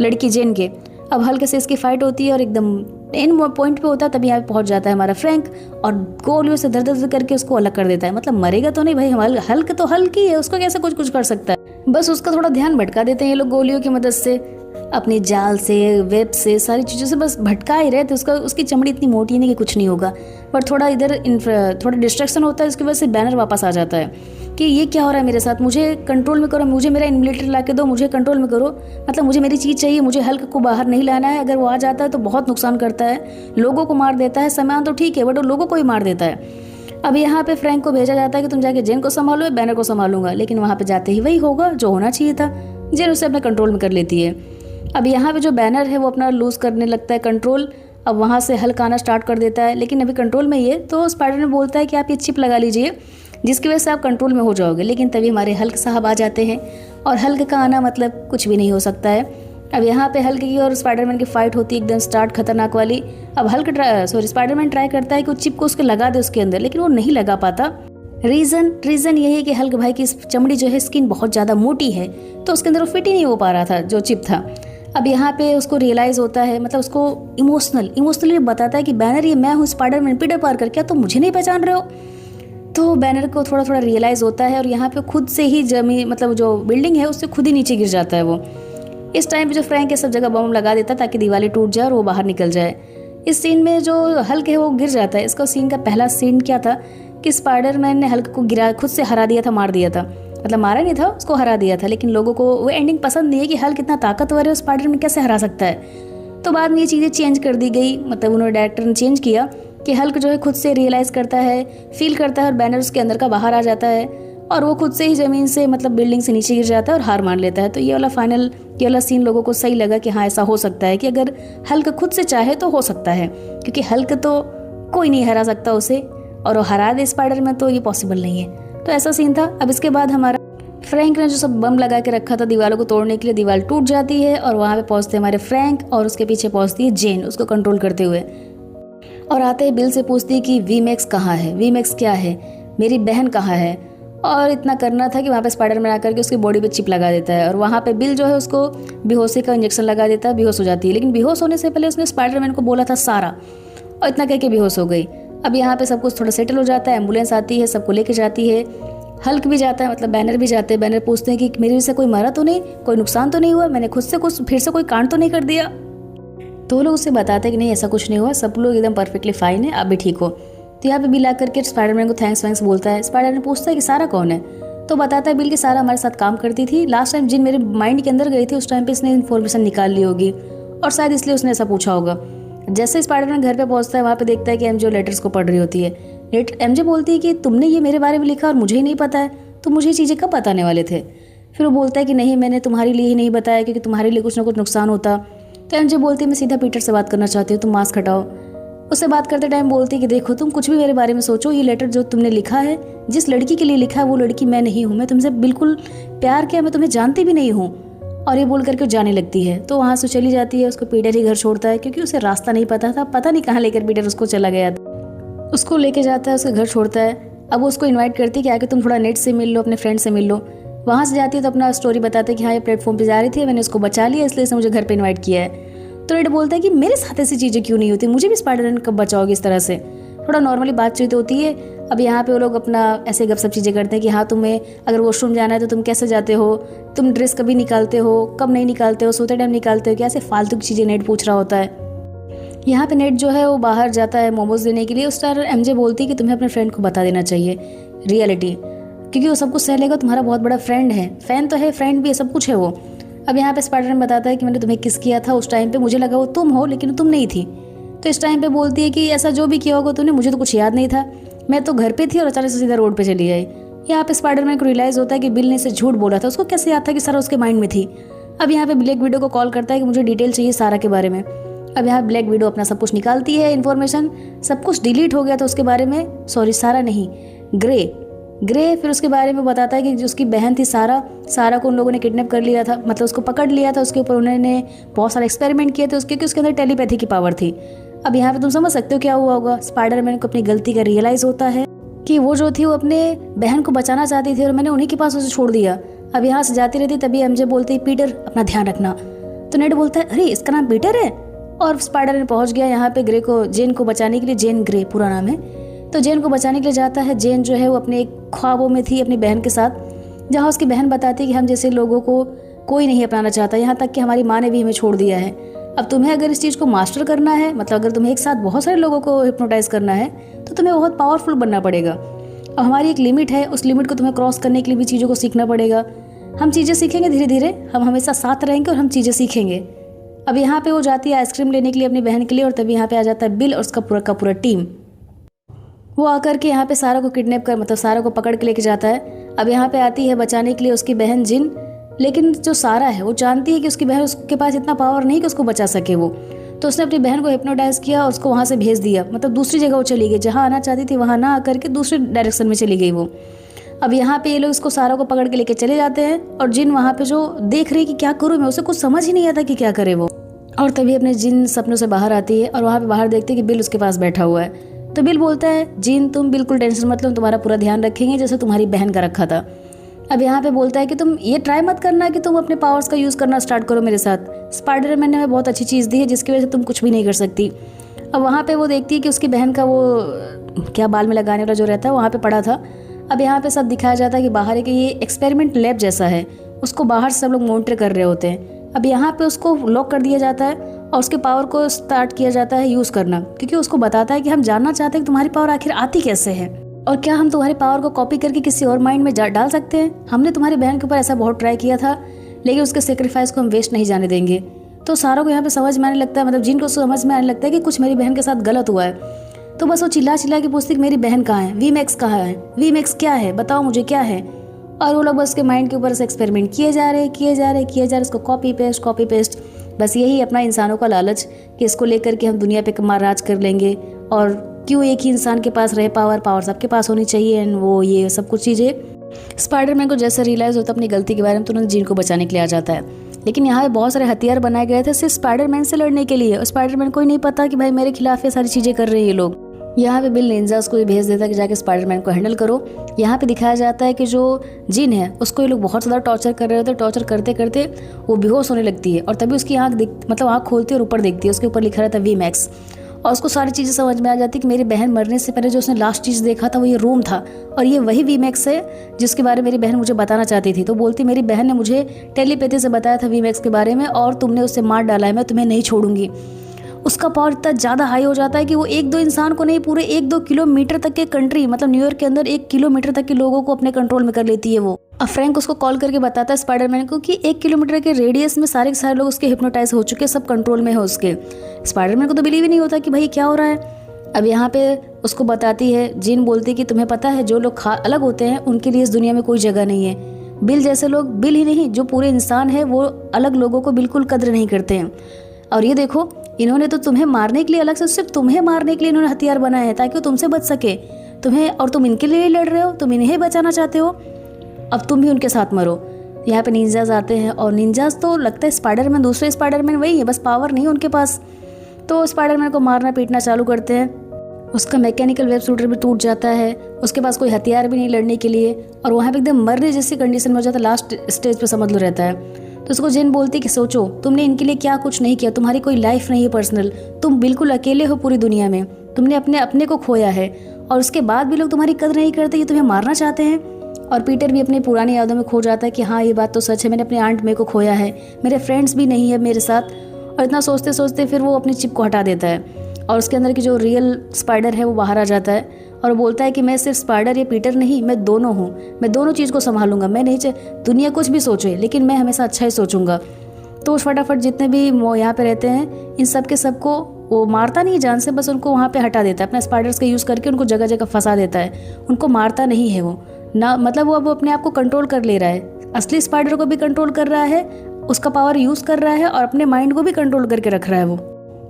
[SPEAKER 1] लड़की जेन के। अब हल्क से इसकी फाइट होती है और एकदम एंड पॉइंट पे होता है, तभी यहाँ पे पहुँच जाता है हमारा फ्रैंक और गोलियों से दर्द दर्द करके उसको अलग कर देता है। मतलब मरेगा तो नहीं भाई, हमारा हल्क तो हल्क ही है, उसको कैसे कुछ कर सकता है, बस उसका थोड़ा ध्यान भटका देते हैं ये लोग गोलियों की मदद से, अपने जाल से, वेब से, सारी चीज़ों से बस भटका ही रहे थे। उसकी चमड़ी इतनी मोटी नहीं कि कुछ नहीं होगा, बट थोड़ा इधर थोड़ा डिस्ट्रैक्शन होता है, इसकी वजह से बैनर वापस आ जाता है कि ये क्या हो रहा है मेरे साथ, मुझे कंट्रोल में करो, मुझे मेरा इन्वेलेटर ला के दो, मुझे कंट्रोल में करो, मतलब मुझे मेरी चीज़ चाहिए, मुझे हल्क को बाहर नहीं लाना है। अगर वो आ जाता है तो बहुत नुकसान करता है, लोगों को मार देता है, सामान तो ठीक है बट वो लोगों को ही मार देता है। अब यहाँ पे फ्रैंक को भेजा जाता है कि तुम जाके जेन को संभालो, बैनर को संभालूंगा, लेकिन वहाँ पे जाते ही वही होगा जो होना चाहिए था, जेन उसे अपने कंट्रोल में कर लेती है। अब यहाँ पे जो बैनर है वो अपना लूज़ करने लगता है कंट्रोल, अब वहाँ से हल्क आना स्टार्ट कर देता है, लेकिन अभी कंट्रोल में ही है। तो स्पाइडरमैन बोलता है कि आप ये चिप लगा लीजिए जिसकी वजह से आप कंट्रोल में हो जाओगे, लेकिन तभी हमारे हल्क साहब आ जाते हैं और हल्क का आना मतलब कुछ भी नहीं हो सकता है। अब यहाँ पे हल्क की और स्पाइडरमैन की फाइट होती है एकदम स्टार्ट खतरनाक वाली। अब स्पाइडरमैन ट्राई करता है कि वो चिप को उसके लगा दे उसके अंदर, लेकिन वो नहीं लगा पाता। रीज़न यही है कि हल्क भाई की चमड़ी जो है स्किन बहुत ज़्यादा मोटी है, तो उसके अंदर वो फिट ही नहीं हो पा रहा था जो चिप था। अब यहाँ पे उसको रियलाइज़ होता है, मतलब उसको इमोशनली बताता है कि बैनर ये मैं हूँ स्पाइडरमैन पीटर पार्कर, क्या तुम मुझे नहीं पहचान रहे हो? तो बैनर को थोड़ा थोड़ा रियलाइज़ होता है और यहाँ पे खुद से ही जमीन मतलब जो बिल्डिंग है उससे खुद ही नीचे गिर जाता है वो। इस टाइम पे जो फ्रैंक है सब जगह बम लगा देता है ताकि दीवारें टूट जाए और वो बाहर निकल जाए। इस सीन में जो हल्क है वो गिर जाता है। इसका सीन का पहला सीन क्या था कि स्पाइडरमैन ने हल्क को गिरा, खुद से हरा दिया था, मार दिया था। मतलब मारा नहीं था, उसको हरा दिया था, लेकिन लोगों को वो एंडिंग पसंद नहीं है कि हल्क इतना ताकतवर है, स्पाइडरमैन कैसे हरा सकता है। तो बाद में ये चीज़ें चेंज कर दी गई, मतलब उन्होंने डायरेक्टर ने चेंज किया कि हल्क जो है खुद से रियलाइज़ करता है, फील करता है और बैनर उसके अंदर का बाहर आ जाता है और वो खुद से ही ज़मीन से मतलब बिल्डिंग से नीचे गिर जाता है और हार मान लेता है। तो ये वाला सीन लोगों को सही लगा कि हाँ ऐसा हो सकता है कि अगर हल्क खुद से चाहे तो हो सकता है, क्योंकि हल्क तो कोई नहीं हरा सकता उसे, और वो हरा दे स्पाइडर में तो ये पॉसिबल नहीं है। तो ऐसा सीन था। अब इसके बाद हमारा फ्रैंक ने जो सब बम लगा के रखा था दीवारों को तोड़ने के लिए, दीवार टूट जाती है और वहाँ पे पहुँचते हमारे फ्रैंक और उसके पीछे पहुँचती है जेन उसको कंट्रोल करते हुए, और आते ही बिल से पूछती है कि वीमैक्स कहाँ है, वीमैक्स क्या है, मेरी बहन कहाँ है। और इतना करना था कि वहाँ पे स्पाइडरमैन आकर के उसकी बॉडी पे चिप लगा देता है और वहाँ पे बिल जो है उसको बेहोशी का इंजेक्शन लगा देता है, बेहोश हो जाती है। लेकिन बेहोश होने से पहले उसने स्पाइडरमैन को बोला था सारा, और इतना कह के बेहोश हो गई। अब यहाँ पे सब कुछ थोड़ा सेटल हो जाता है, एम्बुलेंस आती है, सबको लेके जाती है, हल्क भी जाता है, मतलब बैनर भी जाते हैं। बैनर पूछते हैं कि मेरी वजह से कोई मरा तो नहीं, कोई नुकसान तो नहीं हुआ, मैंने खुद से कुछ फिर से कोई कांड तो नहीं कर दिया। तो वो लोग उससे बताते हैं कि नहीं ऐसा कुछ नहीं हुआ, सब लोग एकदम परफेक्टली फाइन है, आप भी ठीक हो। तो यहाँ पे बिल आकर के स्पाइडरमैन को थैंक्स बोलता है। स्पाइडरमैन पूछता है कि सारा कौन है, तो बताता है बिल कि सारा हमारे साथ काम करती थी, लास्ट टाइम जिन मेरे माइंड के अंदर गई थी उस टाइम पे इसने इन्फॉर्मेशन निकाल ली होगी और शायद इसलिए उसने ऐसा पूछा होगा। जैसे स्पाइडरमैन घर पे पहुंचता है वहाँ पे देखता है कि एमजे लेटर्स को पढ़ रही होती है। एमजे बोलती है कि तुमने ये मेरे बारे में लिखा और मुझे ही नहीं पता है, तो मुझे ये चीज़ें कब बताने वाले थे। फिर वो बोलता है कि नहीं मैंने तुम्हारे लिए ही नहीं बताया क्योंकि तुम्हारे लिए कुछ ना कुछ नुकसान होता। तो एमजे बोलती है मैं सीधा पीटर से बात करना चाहती हूँ, तुम मास्क हटाओ। उससे बात करते टाइम बोलती है कि देखो तुम कुछ भी मेरे बारे में सोचो, ये लेटर जो तुमने लिखा है जिस लड़की के लिए लिखा है वो लड़की मैं नहीं हूँ, मैं तुमसे बिल्कुल प्यार किया, मैं तुम्हें जानती भी नहीं हूँ। और ये बोल करके जाने लगती है। तो वहाँ से चली जाती है, उसको पीटर ही घर छोड़ता है क्योंकि उसे रास्ता नहीं पता था, पता नहीं कहाँ लेकर पीटर उसको चला गया था। उसको लेके जाता है, उसके घर छोड़ता है। अब वो उसको इन्वाइट करती है कि आके तुम थोड़ा नेट से मिल लो, अपने फ्रेंड से मिल लो। वहाँ से जाती है तो अपना स्टोरी बताते हैं कि हाँ ये प्लेटफॉर्म पे जा रही थी, मैंने उसको बचा लिया इसलिए इसने मुझे घर पे इन्वाइट किया है। तो नेट बोलता है कि मेरे साथ ऐसी चीज़ें क्यों नहीं होती, मुझे भी स्पाइडरमैन कब बचाओगे इस तरह से। थोड़ा नॉर्मली बातचीत होती है। अब यहाँ पे वो लोग अपना ऐसे गपशप चीज़ें करते हैं कि हाँ तुम्हें अगर वॉशरूम जाना है तो तुम कैसे जाते हो, तुम ड्रेस कभी निकालते हो, कब नहीं निकालते हो, सोते टाइम निकालते हो क्या, ऐसे फालतू की चीज़ें नेट पूछ रहा होता है। यहाँ पे नेट जो है वो बाहर जाता है मोमोज लेने के लिए। उस टाइम एमजे बोलती है कि तुम्हें अपने फ्रेंड को बता देना चाहिए रियलिटी, क्योंकि वो सब कुछ सह लेगा, तुम्हारा बहुत बड़ा फ्रेंड है, फैन तो है, फ्रेंड भी है, सब कुछ है वो। अब यहाँ पे स्पाइडरमैन बताता है कि मैंने तुम्हें किस किया था उस टाइम पे, मुझे लगा वो तुम हो लेकिन तुम नहीं थी। तो इस टाइम पे बोलती है कि ऐसा जो भी किया होगा तूने, मुझे तो कुछ याद नहीं था, मैं तो घर पे थी और अचानक से सीधा रोड पे चली आई। यहाँ पे स्पाइडरमैन को रियलाइज़ होता है कि बिल ने इसे झूठ बोला था, उसको कैसे याद था कि सारा उसके माइंड में थी। अब यहाँ पे ब्लैक विडो को कॉल करता है कि मुझे डिटेल चाहिए सारा के बारे में। अब यहाँ ब्लैक विडो अपना सब कुछ निकालती है इन्फॉर्मेशन, सब कुछ डिलीट हो गया था उसके बारे में, सॉरी सारा नहीं, ग्रे फिर उसके बारे में बताता है कि जो उसकी बहन थी सारा को उन लोगों ने किडनैप कर लिया था, मतलब उसको पकड़ लिया था, उसके ऊपर उन्होंने बहुत सारे एक्सपेरिमेंट किए थे उसके, कि उसके अंदर टेलीपैथी की पावर थी। अब यहाँ पे तुम समझ सकते हो क्या हुआ होगा। स्पाइडरमैन को अपनी गलती का रियलाइज़ होता है कि वो जो थी वो अपने बहन को बचाना चाहती थी और मैंने उन्हीं के पास उसे छोड़ दिया। अब यहाँ से जाती रहती, तभी एमजे बोलती पीटर अपना ध्यान रखना। तो नेड बोलता है अरे इसका नाम पीटर है, और स्पाइडरमैन पहुँच गया यहाँ पे जेन को बचाने के लिए। जेन ग्रे पूरा नाम है। तो जेन को बचाने के लिए जाता है। जेन जो है वो अपने एक ख्वाबों में थी अपनी बहन के साथ, जहाँ उसकी बहन बताती है कि हम जैसे लोगों को कोई नहीं अपनाना चाहता, यहाँ तक कि हमारी माँ ने भी हमें छोड़ दिया है। अब तुम्हें अगर इस चीज़ को मास्टर करना है, मतलब अगर तुम्हें एक साथ बहुत सारे लोगों को हिप्नोटाइज करना है तो तुम्हें बहुत पावरफुल बनना पड़ेगा। अब हमारी एक लिमिट है, उस लिमिट को तुम्हें क्रॉस करने के लिए भी चीज़ों को सीखना पड़ेगा। हम चीज़ें सीखेंगे धीरे धीरे, हम हमेशा साथ रहेंगे और हम चीज़ें सीखेंगे। अब यहाँ पे वो जाती है आइसक्रीम लेने के लिए अपनी बहन के लिए, और तभी यहाँ पे आ जाता है बिल और उसका पूरा का पूरा टीम। वो आकर के यहाँ पे सारा को किडनैप कर, मतलब सारा को पकड़ के लेके जाता है। अब यहाँ पे आती है बचाने के लिए उसकी बहन जिन, लेकिन जो सारा है वो जानती है कि उसकी बहन, उसके पास इतना पावर नहीं कि उसको बचा सके वो, तो उसने अपनी बहन को हिप्नोटाइज किया और उसको वहाँ से भेज दिया, मतलब दूसरी जगह वो चली गई, जहाँ आना चाहती थी वहाँ ना आकर के दूसरे डायरेक्शन में चली गई वो। अब यहाँ पे ये लोग इसको सारा को पकड़ के लेके चले जाते हैं, और जिन वहाँ पे जो देख रही कि क्या करूँ मैं, उसे कुछ समझ ही नहीं आता कि क्या करे वो। और तभी अपने जिन सपनों से बाहर आती है और वहाँ पे बाहर देखते हैं कि बिल उसके पास बैठा हुआ है। तो बिल बोलता है जिन तुम बिल्कुल टेंशन मत लो, तुम्हारा पूरा ध्यान रखेंगे जैसे तुम्हारी बहन का रखा था। अब यहाँ पे बोलता है कि तुम ये ट्राई मत करना कि तुम अपने पावर्स का यूज़ करना स्टार्ट करो मेरे साथ, स्पाइडरमैन ने हमें बहुत अच्छी चीज़ दी है जिसकी वजह से तुम कुछ भी नहीं कर सकती। अब वहाँ पे वो देखती है कि उसकी बहन का वो क्या बाल में लगाने वाला जो रहता है वहाँ पे पड़ा था। अब यहाँ पे सब दिखाया जाता है कि बाहर एक ये एक्सपेरिमेंट लैब जैसा है, उसको बाहर से सब लोग मॉनिटर कर रहे होते हैं। अब यहाँ पे उसको लॉक कर दिया जाता है और उसके पावर को स्टार्ट किया जाता है यूज़ करना, क्योंकि उसको बताता है कि हम जानना चाहते हैं कि तुम्हारी पावर आखिर आती कैसे है। और क्या हम तुम्हारे पावर को कॉपी करके किसी और माइंड में डाल सकते हैं? हमने तुम्हारी बहन के ऊपर ऐसा बहुत ट्राई किया था, लेकिन उसके सेक्रीफाइस को हम वेस्ट नहीं जाने देंगे। तो सारों को यहाँ पे समझ में आने लगता है, मतलब जिन को समझ में आने लगता है कि कुछ मेरी बहन के साथ गलत हुआ है। तो बस वो चिल्ला चिल्ला के पूछती कि मेरी बहन कहाँ है, वीमैक्स कहाँ है, वीमैक्स क्या है, बताओ मुझे क्या है। और वो लोग बस उसके माइंड के ऊपर से एक्सपेरिमेंट किए जा रहे उसको कॉपी पेस्ट। बस यही अपना इंसानों का लालच कि इसको लेकर के हम दुनिया पे राज कर लेंगे, और क्यों एक ही इंसान के पास रहे पावर सबके पास होनी चाहिए, एंड वो ये सब कुछ चीज़ें। स्पाइडरमैन को जैसे रियलाइज़ होता है अपनी गलती के बारे में, तुरंत जीन को बचाने के लिए आ जाता है। लेकिन यहाँ पे बहुत सारे हथियार बनाए गए थे सिर्फ स्पाइडरमैन से लड़ने के लिए, और स्पाइडरमैन को ही नहीं पता कि भाई मेरे खिलाफ ये सारी चीज़ें कर रहे हैं ये लोग। यहाँ पे बिल निंजास को भेज देता है कि जाके स्पाइडरमैन को हैंडल करो। यहाँ पे दिखाया जाता है कि जो जिन है उसको ये लोग बहुत ज़्यादा टॉर्चर कर रहे होते हैं। टॉर्चर करते करते वो बेहोश होने लगती है, और तभी उसकी आँख खोलती है और ऊपर देखती है, उसके ऊपर लिखा रहता है वीमैक्स। और उसको सारी चीज़ें समझ में आ जाती है कि मेरी बहन मरने से पहले जो उसने लास्ट चीज़ देखा था वो ये रूम था, और ये वही वीमैक्स है जिसके बारे में मेरी बहन मुझे बताना चाहती थी। तो बोलती मेरी बहन ने मुझे टेलीपैथी से बताया था वीमैक्स के बारे में, और तुमने उससे मार डाला है, मैं तुम्हें नहीं छोड़ूंगी। उसका पावर इतना ज़्यादा हाई हो जाता है कि वो 1-2 इंसान को नहीं, पूरे 1-2 किलोमीटर तक के कंट्री, मतलब न्यूयॉर्क के अंदर 1 किलोमीटर तक के लोगों को अपने कंट्रोल में कर लेती है वो। अब फ्रैंक उसको कॉल करके बताता है स्पाइडरमैन को कि 1 किलोमीटर के रेडियस में सारे के सारे लोग उसके हिप्नोटाइज हो चुके, सब कंट्रोल में है उसके। स्पाइडरमैन को तो बिलीव ही नहीं होता कि भाई क्या हो रहा है। अब यहाँ पे उसको बताती है, जिन बोलती कि तुम्हें पता है जो लोग अलग होते हैं उनके लिए इस दुनिया में कोई जगह नहीं है। बिल जैसे लोग, बिल ही नहीं जो पूरे इंसान है, वो अलग लोगों को बिल्कुल कद्र नहीं करते हैं। और ये देखो, इन्होंने तो तुम्हें मारने के लिए अलग से, सिर्फ तुम्हें मारने के लिए इन्होंने हथियार बनाए हैं ताकि वो तुमसे बच सके तुम्हें, और तुम इनके लिए लड़ रहे हो, तुम इन्हें बचाना चाहते हो, अब तुम भी उनके साथ मरो। यहाँ पे निंजाज आते हैं, और निंजाज तो लगता है स्पाइडरमैन, दूसरे स्पाइडरमैन वही है, बस पावर नहीं है उनके पास। तो स्पाइडरमैन को मारना पीटना चालू करते हैं। उसका मैकेनिकल वेब शूटर भी टूट जाता है, उसके पास कोई हथियार भी नहीं लड़ने के लिए, और वहाँ पे एकदम मरने जैसी कंडीशन में हो जाता है, लास्ट स्टेज पे समझ लो रहता है। तो उसको जिन बोलती कि सोचो तुमने इनके लिए क्या कुछ नहीं किया, तुम्हारी कोई लाइफ नहीं है पर्सनल, तुम बिल्कुल अकेले हो पूरी दुनिया में, तुमने अपने को खोया है, और उसके बाद भी लोग तुम्हारी कदर नहीं करते, ये तुम्हें मारना चाहते हैं। और पीटर भी अपनी पुरानी यादों में खो जाता है कि हाँ ये बात तो सच है, मैंने अपने आंट मे को खोया है, मेरे फ्रेंड्स भी नहीं है मेरे साथ। और इतना सोचते सोचते फिर वो अपनी चिप को हटा देता है, और उसके अंदर की जो रियल स्पाइडर है वो बाहर आ जाता है, और बोलता है कि मैं सिर्फ स्पाइडर या पीटर नहीं, मैं दोनों हूँ, मैं दोनों चीज़ को संभालूंगा, मैं नहीं दुनिया कुछ भी सोचे लेकिन मैं हमेशा अच्छा ही सोचूंगा। तो फटाफट जितने भी वो यहाँ पे रहते हैं इन सब के सबको वो मारता नहीं जान से, बस उनको वहाँ पे हटा देता है, अपने स्पाइडर्स का यूज़ करके उनको जगह जगह फंसा देता है, उनको मारता नहीं है वो ना, मतलब वो अब अपने आप को कंट्रोल कर ले रहा है, असली स्पाइडर को भी कंट्रोल कर रहा है, उसका पावर यूज़ कर रहा है, और अपने माइंड को भी कंट्रोल करके रख रहा है वो।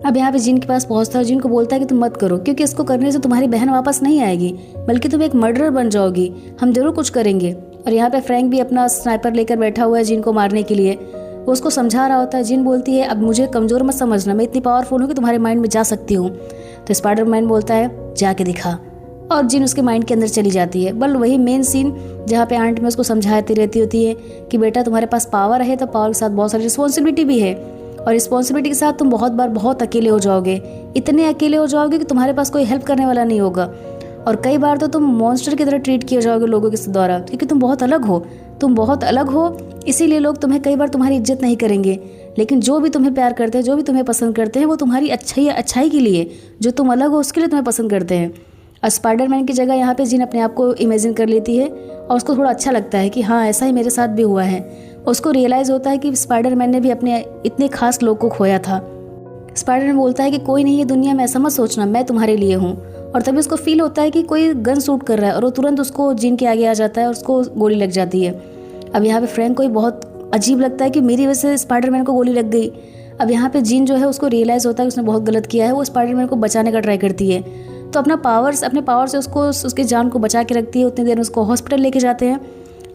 [SPEAKER 1] अब यहाँ पे जिन के पास पहुँचता है, जिन को बोलता है कि तुम मत करो, क्योंकि इसको करने से तुम्हारी बहन वापस नहीं आएगी, बल्कि तुम एक मर्डरर बन जाओगी, हम जरूर कुछ करेंगे। और यहाँ पे फ्रैंक भी अपना स्नाइपर लेकर बैठा हुआ है जिन को मारने के लिए, वो उसको समझा रहा होता है। जिन बोलती है अब मुझे कमज़ोर मत समझना, मैं इतनी पावरफुल हूँ कि तुम्हारे माइंड में जा सकती हूँ। तो स्पाइडरमैन बोलता है जाके दिखा, और जिन उसके माइंड के अंदर चली जाती है। बल वही मेन सीन जहाँ पे आंट में उसको समझाती रहती होती है कि बेटा तुम्हारे पास पावर है तो पावर के साथ बहुत सारी रिस्पॉन्सिबिलिटी भी है, और रिस्पॉन्सिबिलिटी के साथ तुम बहुत बार बहुत अकेले हो जाओगे, इतने अकेले हो जाओगे कि तुम्हारे पास कोई हेल्प करने वाला नहीं होगा, और कई बार तो तुम मॉन्स्टर की तरह ट्रीट किए जाओगे लोगों के द्वारा, क्योंकि तुम बहुत अलग हो, इसीलिए लोग तुम्हें कई बार तुम्हारी इज्जत नहीं करेंगे। लेकिन जो भी तुम्हें प्यार करते हैं, जो भी तुम्हें पसंद करते हैं, वो तुम्हारी अच्छाई के लिए, जो तुम अलग हो उसके लिए तुम्हें पसंद करते हैं। और स्पाइडरमैन की जगह यहाँ पे जिन अपने आप को इमेजिन कर लेती है, और उसको थोड़ा अच्छा लगता है कि हाँ ऐसा ही मेरे साथ भी हुआ है। उसको रियलाइज़ होता है कि स्पाइडरमैन ने भी अपने इतने खास लोग को खोया था। स्पाइडरमैन बोलता है कि कोई नहीं है दुनिया में, ऐसा मत सोचना, मैं तुम्हारे लिए हूँ। और तभी उसको फील होता है कि कोई गन शूट कर रहा है, और वो तुरंत उसको जिन के आगे आ जाता है और उसको गोली लग जाती है। अब यहाँ पे फ्रैंक को ही बहुत अजीब लगता है कि मेरी वजह से स्पाइडरमैन को गोली लग गई। अब यहाँ पे जिन जो है उसको रियलाइज़ होता है कि उसने बहुत गलत किया है, वो स्पाइडरमैन को बचाने का ट्राई करती है, तो अपने पावर से उसको उसके जान को बचा के रखती है। उतनी देर में उसको हॉस्पिटल लेके जाते हैं।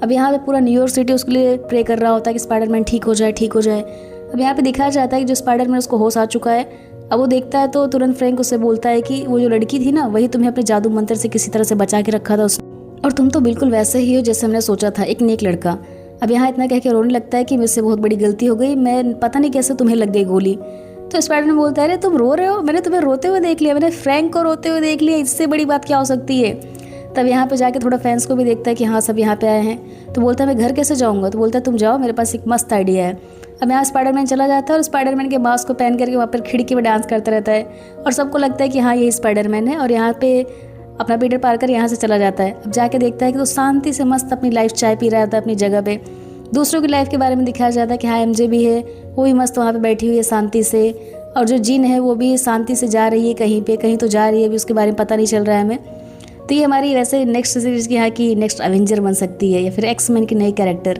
[SPEAKER 1] अब यहाँ पे पूरा न्यूयॉर्क सिटी उसके लिए प्रे कर रहा होता है कि स्पाइडरमैन ठीक हो जाए। अब यहाँ पे दिखाया जाता है कि जो स्पाइडरमैन उसको होश आ चुका है। अब वो देखता है तो तुरंत फ्रैंक उससे बोलता है कि वो जो लड़की थी ना, वही तुम्हें अपने जादू मंत्र से किसी तरह से बचा के रखा था उसने, और तुम तो बिल्कुल वैसे ही हो जैसे हमने सोचा था, एक नेक लड़का। अब यहाँ इतना कह के रोने लगता है कि मुझसे बहुत बड़ी गलती हो गई, मैं पता नहीं कैसे तुम्हें लग गई गोली। तो स्पाइडरमैन बोलता है अरे तुम रो रहे हो, मैंने तुम्हें रोते हुए देख लिया, मैंने फ्रैंक को रोते हुए देख लिया, इससे बड़ी बात क्या हो सकती है। तब यहाँ पे जाके थोड़ा फैंस को भी देखता है कि हाँ सब यहाँ पे आए हैं। तो बोलता है मैं घर कैसे जाऊँगा। तो बोलता है तुम जाओ, मेरे पास एक मस्त आइडिया है। अब यहाँ स्पाइडरमैन चला जाता है और स्पाइडरमैन के मास्क को पहन करके वहाँ पर खिड़की में डांस करता रहता है, और सबको लगता है कि हाँ यही स्पाइडरमैन है। और यहाँ पे अपना पीटर पार्कर यहाँ से चला जाता है। अब जाके देखता है कि तो शांति से मस्त अपनी लाइफ चाय पी रहा था अपनी जगह पे। दूसरों की लाइफ के बारे में दिखाया जाता है कि हाँ एमजे भी है, वो भी मस्त वहाँ पे बैठी हुई है शांति से, और जो जिन है वो भी शांति से जा रही है कहीं पे, कहीं तो जा रही है, अभी उसके बारे में पता नहीं चल रहा है हमें। तो ये हमारी वैसे नेक्स्ट सीरीज़ की यहाँ की नेक्स्ट एवेंजर बन सकती है या फिर एक्समैन की नई कैरेक्टर।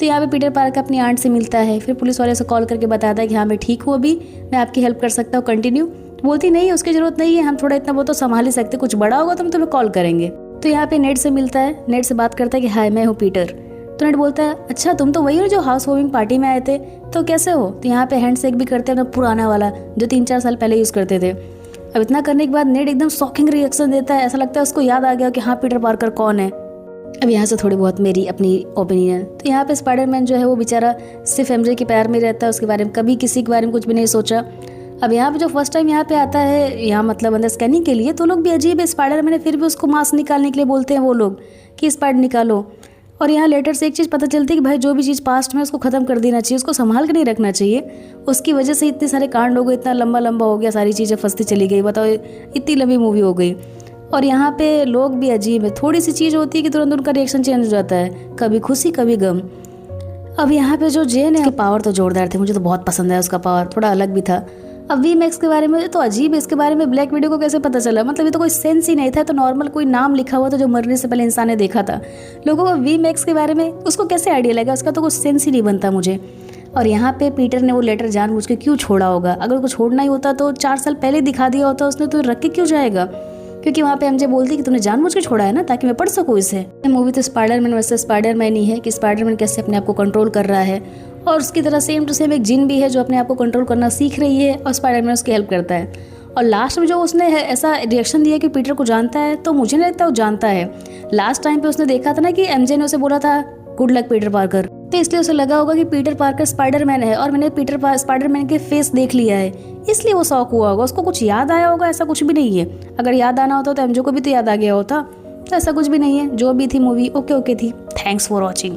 [SPEAKER 1] तो यहाँ पे पीटर पार्कर अपनी आंट से मिलता है, फिर पुलिस वाले से कॉल करके बताता है कि हाँ मैं ठीक हूँ, अभी मैं आपकी हेल्प कर सकता हूँ, कंटिन्यू। बोलती नहीं उसकी ज़रूरत नहीं है, हम थोड़ा इतना बहुत तो संभाल ही सकते, कुछ बड़ा होगा तो हम तुम्हें कॉल करेंगे। तो यहाँ पे नेट से मिलता है, नेट से बात करता है कि हाय मैं हूँ पीटर। तो नेट बोलता है अच्छा तुम तो वही हो जो हाउस वार्मिंग पार्टी में आए थे, तो कैसे हो? तो यहाँ पे हैंडशेक भी करते हैं, पुराना वाला जो 3-4 साल पहले यूज़ करते थे। अब इतना करने के बाद नेट एकदम शॉकिंग रिएक्शन देता है, ऐसा लगता है उसको याद आ गया कि हाँ पीटर पार्कर कौन है। अब यहाँ से थोड़ी बहुत मेरी अपनी ओपिनियन। तो यहाँ पे स्पाइडरमैन जो है वो बेचारा सिर्फ एमजे के प्यार में रहता है, उसके बारे में कभी किसी के बारे में कुछ भी नहीं सोचा। अब यहाँ पे जो फर्स्ट टाइम यहाँ पे आता है, यहाँ मतलब अंदर स्कैनिंग के लिए, तो लोग भी अजीब है, स्पाइडरमैन है फिर भी उसको मास्क निकालने के लिए बोलते हैं वो लोग कि स्पाइडर निकालो। और यहाँ लेटर से एक चीज़ पता चलती है कि भाई जो भी चीज़ पास्ट में उसको ख़त्म कर देना चाहिए, उसको संभाल के नहीं रखना चाहिए। उसकी वजह से इतने सारे कांड हो गए, इतना लंबा लंबा हो गया, सारी चीज़ें फंसती चली गई। बताओ इतनी लंबी मूवी हो गई। और यहाँ पे लोग भी अजीब है, थोड़ी सी चीज़ होती है कि तुरंत उनका रिएक्शन चेंज हो जाता है, कभी खुशी कभी गम। अब यहाँ पे जो जेन है, पावर तो जोरदार थे, मुझे तो बहुत पसंद है उसका पावर, थोड़ा अलग भी था। अब वीमैक्स के बारे में तो अजीब है, इसके बारे में ब्लैक विडो को कैसे पता चला? मतलब ये तो कोई सेंस ही नहीं था, तो नॉर्मल कोई नाम लिखा हुआ था जो मरने से पहले इंसान ने देखा था। लोगों को वीमैक्स के बारे में उसको कैसे आइडिया लगा? उसका तो कोई सेंस ही नहीं बनता मुझे। और यहाँ पे पीटर ने वो लेटर जानबूझ के क्यों छोड़ा होगा? अगर उसको छोड़ना ही होता तो 4 साल पहले दिखा दिया होता उसने, तो रख के क्यों जाएगा? क्योंकि वहाँ पे एमजे बोलती कि तुमने जानबूझ के छोड़ा है ना, ताकि मैं पढ़ सकूँ इसे। मूवी तो स्पाइडरमैन वर्सेस स्पाइडरमैन ही है कि स्पाइडरमैन कैसे अपने आप को कंट्रोल कर रहा है, और उसकी तरह सेम टू सेम एक जिन भी है जो अपने आप को कंट्रोल करना सीख रही है, और स्पाइडरमैन उसकी हेल्प करता है। और लास्ट में जो उसने ऐसा रिएक्शन दिया कि पीटर को जानता है, तो मुझे नहीं लगता वो जानता है। लास्ट टाइम पे उसने देखा था ना कि एमजे ने उसे बोला था गुड लक पीटर पार्कर, तो इसलिए उसे लगा होगा कि पीटर पार्कर स्पाइडरमैन है और मैंने स्पाइडरमैन के फेस देख लिया है, इसलिए वो शौक हुआ होगा। उसको कुछ याद आया होगा, ऐसा कुछ भी नहीं है। अगर याद आना होता तो एमजे को भी तो याद आ गया होता, तो ऐसा कुछ भी नहीं है। जो भी थी मूवी ओके थी। Thanks for watching.